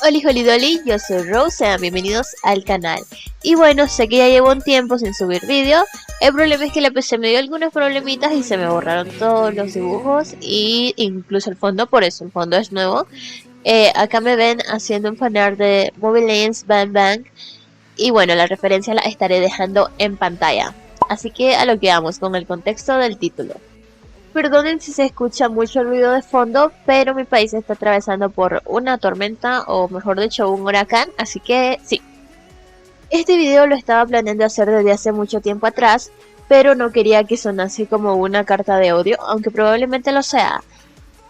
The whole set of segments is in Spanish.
Oli Oli Dolly, yo soy Rose, sean bienvenidos al canal. Y bueno, sé que ya llevo un tiempo sin subir vídeo. El problema es que la PC me dio algunos problemitas y se me borraron todos los dibujos y incluso el fondo, por eso el fondo es nuevo. Acá me ven haciendo un fanart de Mobile Legends Bang Bang. Y bueno, la referencia la estaré dejando en pantalla. Así que a lo que vamos con el contexto del título. Perdonen si se escucha mucho ruido de fondo, pero mi país está atravesando por una tormenta, o mejor dicho, un huracán, así que sí. Este video lo estaba planeando hacer desde hace mucho tiempo atrás, pero no quería que sonase como una carta de odio, aunque probablemente lo sea.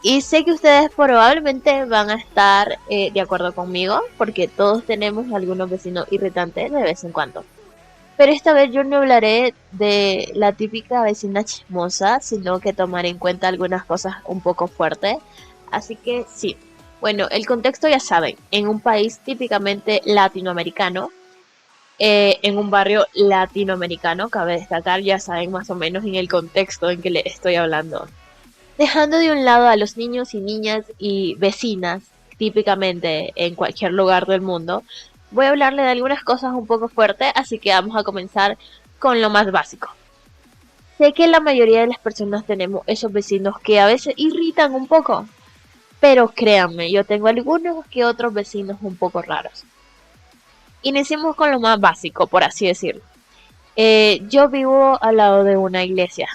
Y sé que ustedes probablemente van a estar de acuerdo conmigo, porque todos tenemos algunos vecinos irritantes de vez en cuando. Pero esta vez yo no hablaré de la típica vecina chismosa, sino que tomaré en cuenta algunas cosas un poco fuertes. Así que sí, bueno, el contexto ya saben, en un país típicamente latinoamericano, en un barrio latinoamericano, cabe destacar, ya saben más o menos en el contexto en que le estoy hablando. Dejando de un lado a los niños y niñas y vecinas, típicamente en cualquier lugar del mundo, voy a hablarle de algunas cosas un poco fuertes, así que vamos a comenzar con lo más básico. Sé que la mayoría de las personas tenemos esos vecinos que a veces irritan un poco, pero créanme, yo tengo algunos que otros vecinos un poco raros. Iniciemos con lo más básico, por así decirlo. Yo vivo al lado de una iglesia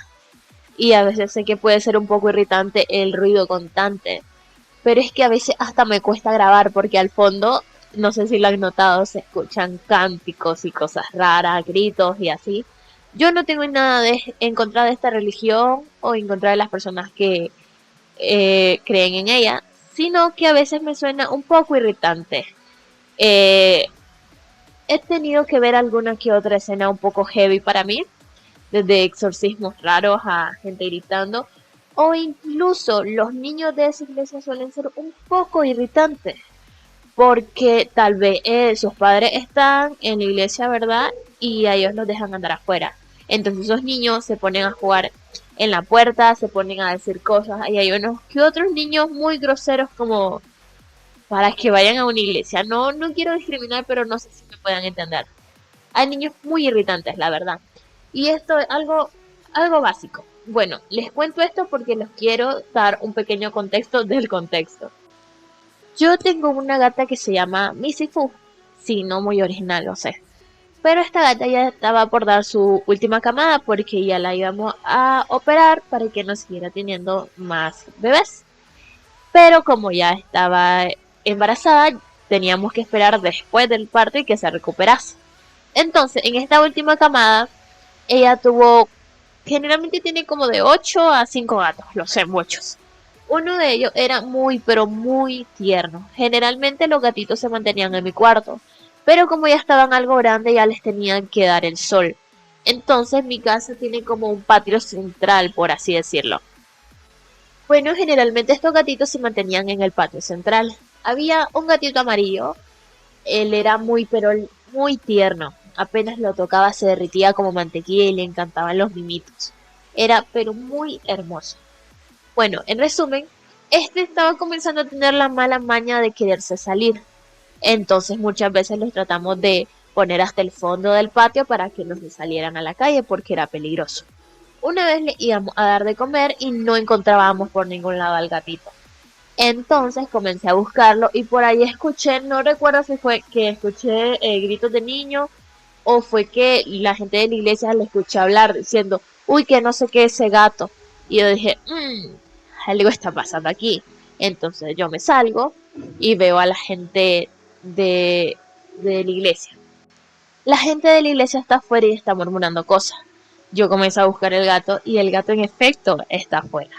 y a veces sé que puede ser un poco irritante el ruido constante, pero es que a veces hasta me cuesta grabar porque al fondo, no sé si lo han notado, se escuchan cánticos y cosas raras, gritos y así. Yo no tengo nada en contra de esta religión o en contra de las personas que creen en ella, sino que a veces me suena un poco irritante. He tenido que ver alguna que otra escena un poco heavy para mí, desde exorcismos raros a gente gritando, o incluso los niños de esa iglesia suelen ser un poco irritantes, porque tal vez sus padres están en la iglesia, ¿verdad? Y a ellos los dejan andar afuera. Entonces esos niños se ponen a jugar en la puerta, se ponen a decir cosas, y hay unos que otros niños muy groseros como para que vayan a una iglesia. No quiero discriminar, pero no sé si me puedan entender. Hay niños muy irritantes, la verdad. Y esto es algo básico. Bueno, les cuento esto porque les quiero dar un pequeño contexto del contexto. Yo tengo una gata que se llama Missy Fu. Sí, no muy original, lo sé. Pero esta gata ya estaba por dar su última camada porque ya la íbamos a operar para que no siguiera teniendo más bebés. Pero como ya estaba embarazada, teníamos que esperar después del parto y que se recuperase. Entonces, en esta última camada, ella tuvo, generalmente tiene como de 8 a 5 gatos, lo sé, muchos. Uno de ellos era muy, pero muy tierno. Generalmente los gatitos se mantenían en mi cuarto, pero como ya estaban algo grandes, ya les tenían que dar el sol. Entonces mi casa tiene como un patio central, por así decirlo. Bueno, generalmente estos gatitos se mantenían en el patio central. Había un gatito amarillo, él era muy, pero muy tierno. Apenas lo tocaba se derritía como mantequilla y le encantaban los mimitos. Era pero muy hermoso. Bueno, en resumen, este estaba comenzando a tener la mala maña de quererse salir. Entonces muchas veces los tratamos de poner hasta el fondo del patio para que no se salieran a la calle porque era peligroso. Una vez le íbamos a dar de comer y no encontrábamos por ningún lado al gatito. Entonces comencé a buscarlo y por ahí escuché, no recuerdo si fue que escuché gritos de niño o fue que la gente de la iglesia le escuché hablar diciendo, uy, que no sé qué es ese gato. Y yo dije, algo está pasando aquí. Entonces yo me salgo y veo a la gente de la iglesia. La gente de la iglesia está afuera y está murmurando cosas. Yo comencé a buscar el gato y el gato en efecto está afuera.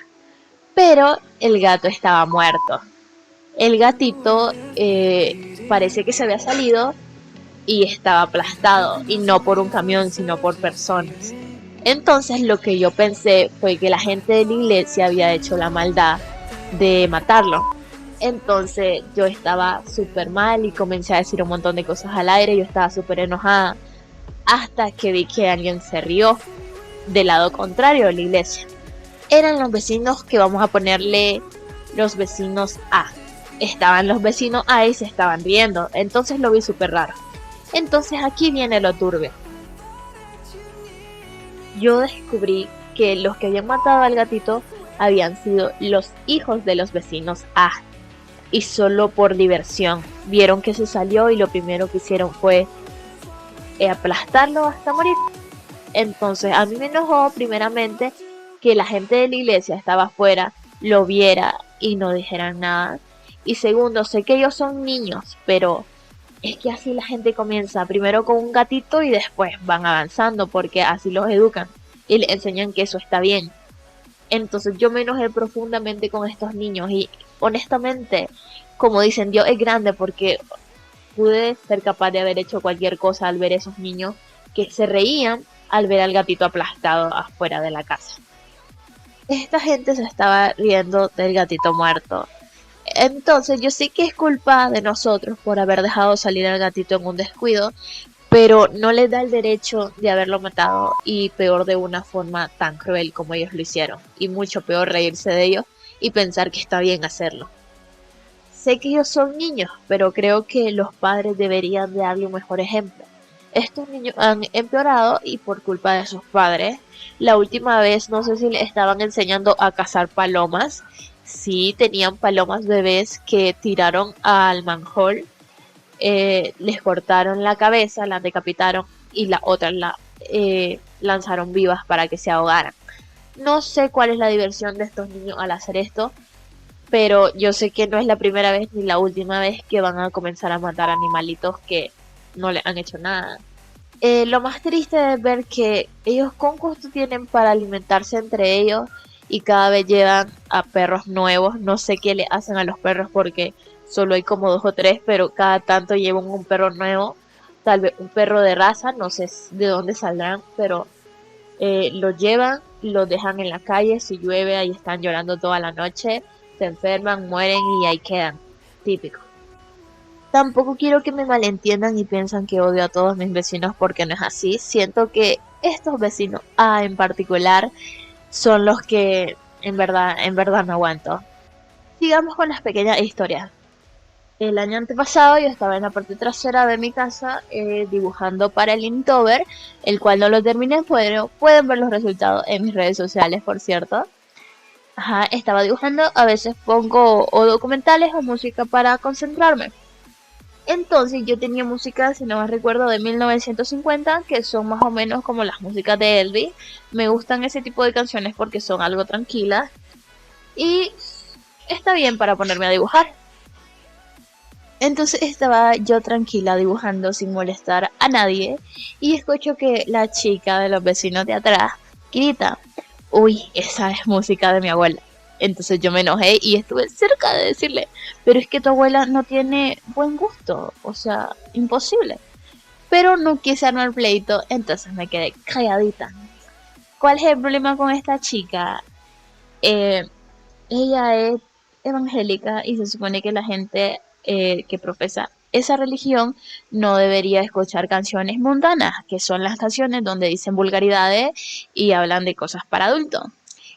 Pero el gato estaba muerto. El gatito parece que se había salido y estaba aplastado, y no por un camión, sino por personas. Entonces lo que yo pensé fue que la gente de la iglesia había hecho la maldad de matarlo. Entonces yo estaba súper mal y comencé a decir un montón de cosas al aire, yo estaba súper enojada, hasta que vi que alguien se rió del lado contrario de la iglesia. Eran los vecinos que vamos a ponerle los vecinos A. estaban los vecinos ahí, se estaban riendo. Entonces lo vi súper raro. Entonces aquí viene lo turbio. Yo descubrí que los que habían matado al gatito habían sido los hijos de los vecinos A. Y solo por diversión vieron que se salió y lo primero que hicieron fue aplastarlo hasta morir. Entonces a mí me enojó primeramente que la gente de la iglesia estaba afuera, lo viera y no dijeran nada. Y segundo, sé que ellos son niños, pero es que así la gente comienza primero con un gatito y después van avanzando porque así los educan y les enseñan que eso está bien. Entonces yo me enojé profundamente con estos niños y honestamente, como dicen, Dios es grande porque pude ser capaz de haber hecho cualquier cosa al ver esos niños que se reían al ver al gatito aplastado afuera de la casa. Esta gente se estaba riendo del gatito muerto. Entonces yo sé que es culpa de nosotros por haber dejado salir al gatito en un descuido, pero no les da el derecho de haberlo matado y peor de una forma tan cruel como ellos lo hicieron. Y mucho peor reírse de ellos y pensar que está bien hacerlo. Sé que ellos son niños, pero creo que los padres deberían de darle un mejor ejemplo. Estos niños han empeorado y por culpa de sus padres. La última vez no sé si les estaban enseñando a cazar palomas. Sí, tenían palomas bebés que tiraron al manhole. Les cortaron la cabeza, la decapitaron y la otra la lanzaron vivas para que se ahogaran. No sé cuál es la diversión de estos niños al hacer esto, pero yo sé que no es la primera vez ni la última vez que van a comenzar a matar animalitos que no le han hecho nada. Lo más triste es ver que ellos con gusto tienen para alimentarse entre ellos y cada vez llevan a perros nuevos. No sé qué le hacen a los perros porque solo hay como 2 o 3, pero cada tanto llevan un perro nuevo, tal vez un perro de raza, no sé de dónde saldrán, pero lo llevan, lo dejan en la calle, si llueve ahí están llorando toda la noche, se enferman, mueren y ahí quedan, típico. Tampoco quiero que me malentiendan y piensan que odio a todos mis vecinos porque no es así. Siento que estos vecinos A en particular son los que en verdad no aguanto. Sigamos con las pequeñas historias. El año antepasado yo estaba en la parte trasera de mi casa dibujando para el Inktober, el cual no lo terminé, pero pueden ver los resultados en mis redes sociales, por cierto. Ajá, estaba dibujando, a veces pongo o documentales o música para concentrarme. Entonces yo tenía música, si no me recuerdo, de 1950, que son más o menos como las músicas de Elvis. Me gustan ese tipo de canciones porque son algo tranquilas y está bien para ponerme a dibujar. Entonces estaba yo tranquila dibujando sin molestar a nadie y escucho que la chica de los vecinos de atrás grita: uy, esa es música de mi abuela. Entonces yo me enojé y estuve cerca de decirle: pero es que tu abuela no tiene buen gusto, o sea, imposible. Pero no quise armar pleito, entonces me quedé calladita. ¿Cuál es el problema con esta chica? Eh, Ella es evangélica y se supone que la gente que profesa esa religión no debería escuchar canciones mundanas, que son las canciones donde dicen vulgaridades y hablan de cosas para adultos.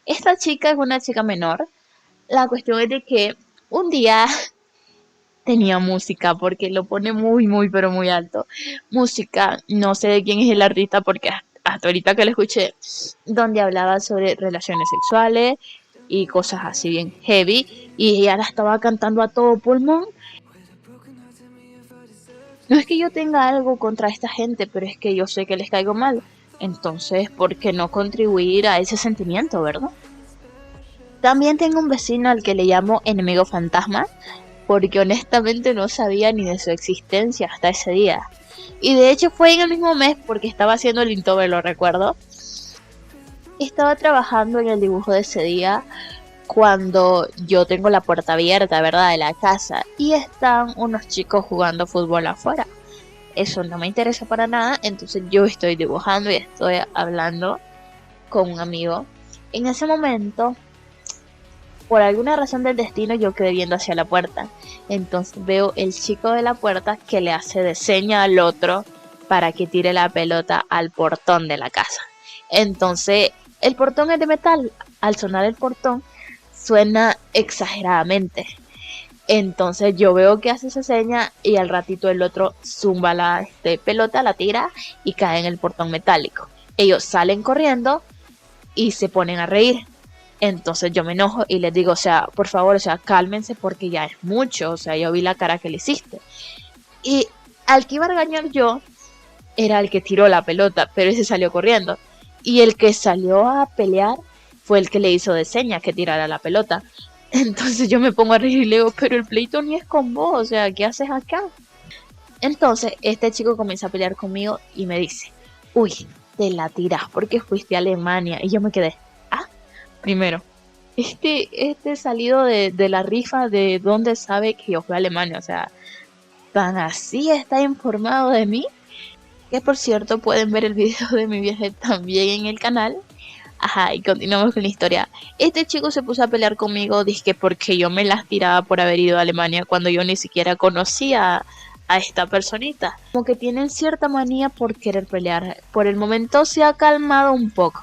Esta chica es una chica menor. La cuestión es de que un día tenía música porque lo pone muy pero muy alto. Música, no sé de quién es el artista porque hasta ahorita que lo escuché, donde hablaba sobre relaciones sexuales y cosas así bien heavy, y ella la estaba cantando a todo pulmón. No es que yo tenga algo contra esta gente, pero es que yo sé que les caigo mal. Entonces, ¿por qué no contribuir a ese sentimiento, verdad? También tengo un vecino al que le llamo enemigo fantasma, porque honestamente no sabía ni de su existencia hasta ese día. Y de hecho fue en el mismo mes porque estaba haciendo el Inktober, lo recuerdo. Estaba trabajando en el dibujo de ese día cuando yo tengo la puerta abierta, ¿verdad?, de la casa y están unos chicos jugando fútbol afuera. Eso no me interesa para nada, entonces yo estoy dibujando y estoy hablando con un amigo. En ese momento, por alguna razón del destino, yo quedé viendo hacia la puerta. Entonces veo el chico de la puerta que le hace de seña al otro para que tire la pelota al portón de la casa. Entonces el portón es de metal. Al sonar el portón suena exageradamente. Entonces yo veo que hace esa seña y al ratito el otro zumba la pelota, la tira y cae en el portón metálico. Ellos salen corriendo y se ponen a reír. Entonces yo me enojo y les digo, o sea, por favor, o sea, cálmense porque ya es mucho, o sea, yo vi la cara que le hiciste. Y al que iba a regañar yo era el que tiró la pelota, pero ese salió corriendo. Y el que salió a pelear fue el que le hizo de señas que tirara la pelota. Entonces yo me pongo a reír y le digo, pero el pleito ni es con vos, o sea, ¿qué haces acá? Entonces este chico comienza a pelear conmigo y me dice, uy, te la tirás porque fuiste a Alemania. Y yo me quedé, primero, este salido de la rifa, ¿de dónde sabe que yo fui a Alemania? O sea, tan así está informado de mí. Que por cierto pueden ver el video de mi viaje también en el canal. Ajá, y continuamos con la historia. Este chico se puso a pelear conmigo, dizque porque yo me las tiraba por haber ido a Alemania cuando yo ni siquiera conocía a esta personita. Como que tienen cierta manía por querer pelear. Por el momento se ha calmado un poco.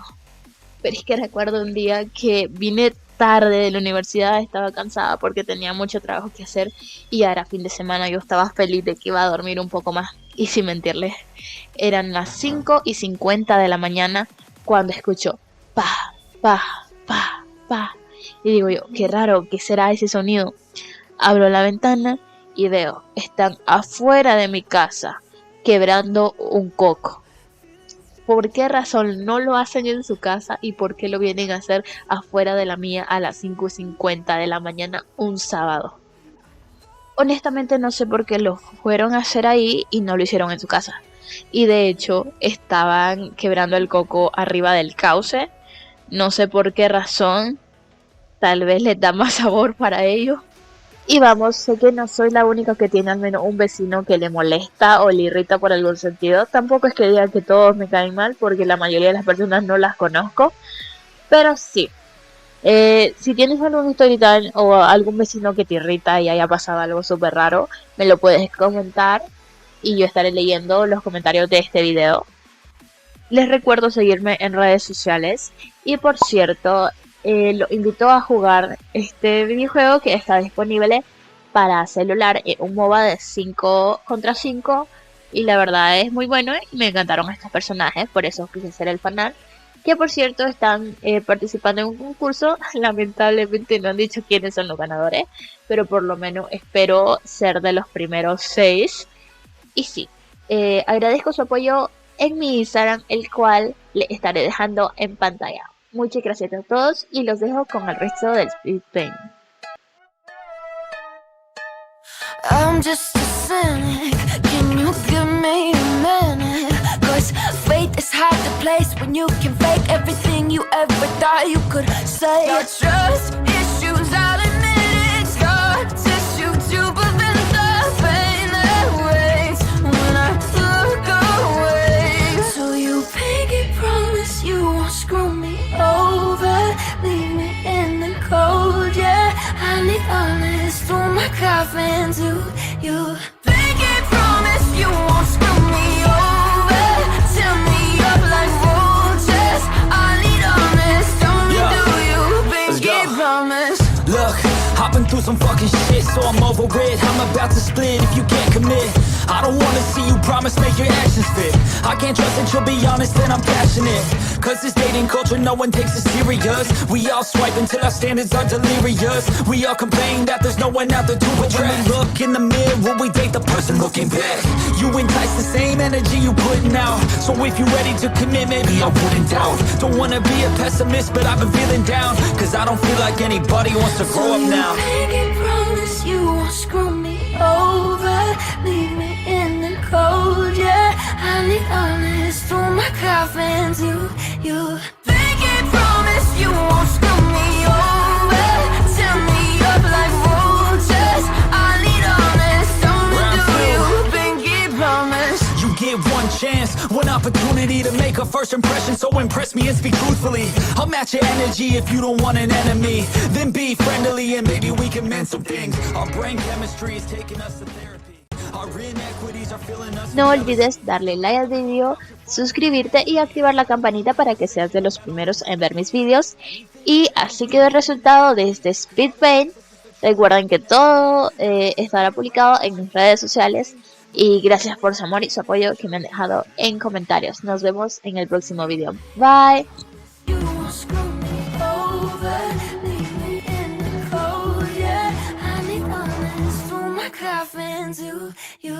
Pero es que recuerdo un día que vine tarde de la universidad, estaba cansada porque tenía mucho trabajo que hacer y ya era fin de semana, yo estaba feliz de que iba a dormir un poco más. Y sin mentirles, eran las 5:50 de la mañana cuando escucho pa, pa, pa, pa. Y digo yo, qué raro, ¿qué será ese sonido? Abro la ventana y veo, están afuera de mi casa quebrando un coco. ¿Por qué razón no lo hacen en su casa y por qué lo vienen a hacer afuera de la mía a las 5:50 de la mañana un sábado? Honestamente no sé por qué lo fueron a hacer ahí y no lo hicieron en su casa. Y de hecho estaban quebrando el coco arriba del cauce. No sé por qué razón. Tal vez les da más sabor para ellos. Y vamos, sé que no soy la única que tiene al menos un vecino que le molesta o le irrita por algún sentido. Tampoco es que diga que todos me caen mal porque la mayoría de las personas no las conozco. Pero sí. Si tienes algún story time o algún vecino que te irrita y haya pasado algo súper raro, me lo puedes comentar y yo estaré leyendo los comentarios de este video. Les recuerdo seguirme en redes sociales y por cierto, los invito a jugar este videojuego que está disponible para celular, un MOBA de 5 contra 5 y la verdad es muy bueno y me encantaron estos personajes, por eso quise ser el fanal. Que por cierto están participando en un concurso, lamentablemente no han dicho quiénes son los ganadores, pero por lo menos espero ser de los primeros 6. Y sí, agradezco su apoyo en mi Instagram, el cual le estaré dejando en pantalla. Muchas gracias a todos y los dejo con el resto del Speed Paint. I'm just a cynic. Can you give me a minute? Cause faith is hard to place when you can fake everything you ever thought you could say. Your trust issues, I'll admit it. Scar tissue to prevent the pain that waits when I look away. So you pinky promise you won't screw me over, leave me in the cold, yeah. I need honest through my coffin to you. Pinky promise you won't screw me over, tear me up like roaches. I need honest, only do you. Pinky promise. Look, I've been through some fucking shit, so I'm over it. I'm about to split if you can't commit. I don't wanna see you promise, make your actions fit. I can't trust that you'll be honest and I'm passionate. Cause this dating culture, no one takes it serious. We all swipe until our standards are delirious. We all complain that there's no one out there to address. When we look in the mirror, we date the person looking back. You entice the same energy you putting out. So if you're ready to commit, maybe I wouldn't doubt. Don't wanna be a pessimist, but I've been feeling down. Cause I don't feel like anybody wants to grow up now. I promise you won't screw me over, leave me in the cold, yeah. I need honest through my coffin to you. Pinky promise you won't screw me over, tear me up like roaches. I need honest, only do you. Pinky promise. You get one chance, one opportunity to make a first impression. So impress me and speak truthfully. I'll match your energy if you don't want an enemy. Then be friendly and maybe we can mend some things. Our brain chemistry is taking us to therapy. Our inequities are filling us. No olvides darle like al video, suscribirte y activar la campanita para que seas de los primeros en ver mis videos. Y así quedó el resultado de este Speed Paint. Recuerden que todo estará publicado en mis redes sociales. Y gracias por su amor y su apoyo que me han dejado en comentarios. Nos vemos en el próximo video. Bye. You won't screw me over, leave me in the cold, yeah. I need honest for my coffin too. You